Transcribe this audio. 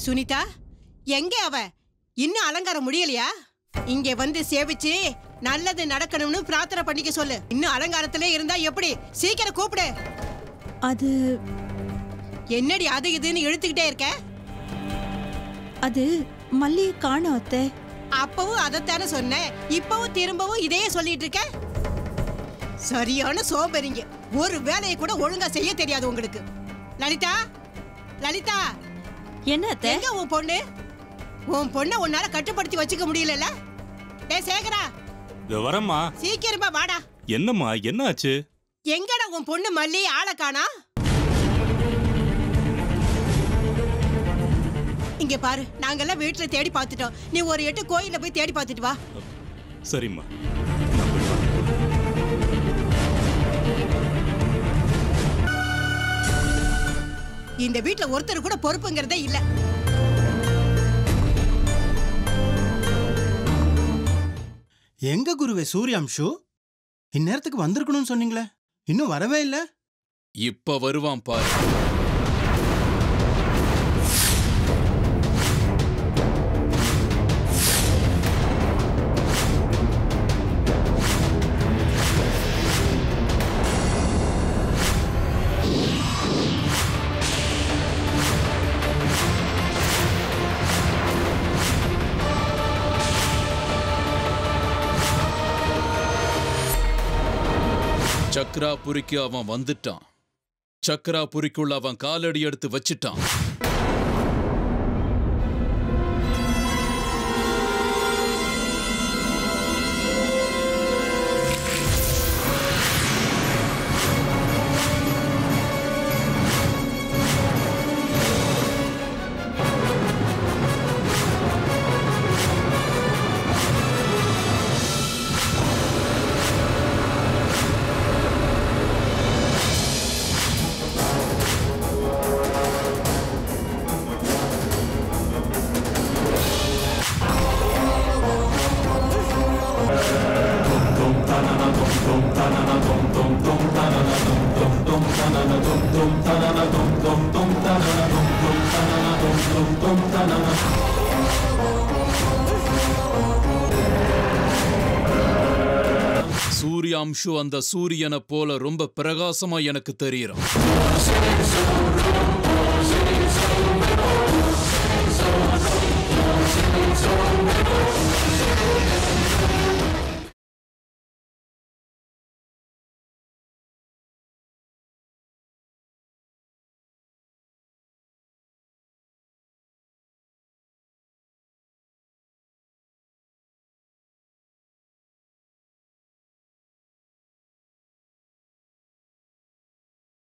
சுனிதா, எங்க அவ? இன்னும் அலங்காரம் முடியலையா? இங்க வந்து சேவிச்சு நல்லது நடக்கணும்னு பிரார்த்தனை பண்ணிக்க சொல்லு. இன்னும் அலங்காரத்திலே இருந்தா எப்படி? சீக்கிரம் கூப்பிடு. அது என்னடி அது இதுன்னு இழுத்துக்கிட்டே இருக்க? அது மல்லியை காணோம் அத்தை. அப்பவும் அதைத்தானே சொன்னேன், இப்பவும் திரும்பவும் இதையே சொல்லிட்டு இருக்க. சரியான சோம்பேறிங்க. ஒரு வேலையை கூட ஒழுங்கா செய்ய தெரியாது உங்களுக்கு. லலிதா, லலிதா, என்ன அத்தை? எங்க உன் பொண்ணு? உன் பொண்ணை உன்னால கட்டுப்படுத்தி வச்சுக்க முடியல. டேய் சேகரா, வரம்மா. சீக்கிரமா வாடா. என்னம்மா, என்ன ஆச்சு? எங்கடா உன் பொண்ணு மல்லி? ஆளை காணா. இங்க பாரு, நாங்கெல்லாம் வீட்டுல தேடி பார்த்துட்டோம். நீ ஒரு 8 கோயில போய் தேடி பார்த்துட்டு வா. சரிம்மா. இந்த வீட்டுல ஒருத்தர் கூட பொறுப்புங்கிறதே இல்ல. எங்க குருவே சூர்யாம்சு? இந்நேரத்துக்கு வந்திருக்கணும்னு சொன்னீங்களே, இன்னும் வரவே இல்ல. இப்ப வருவான் பாரு. சக்கராபுரிக்கு அவன் வந்துட்டான். சக்கராபுரிக்குள்ள அவன் காலடி எடுத்து வச்சிட்டான். சூர்யாம்சு அந்த சூரியனை போல ரொம்ப பிரகாசமா எனக்கு தெரியுறான்.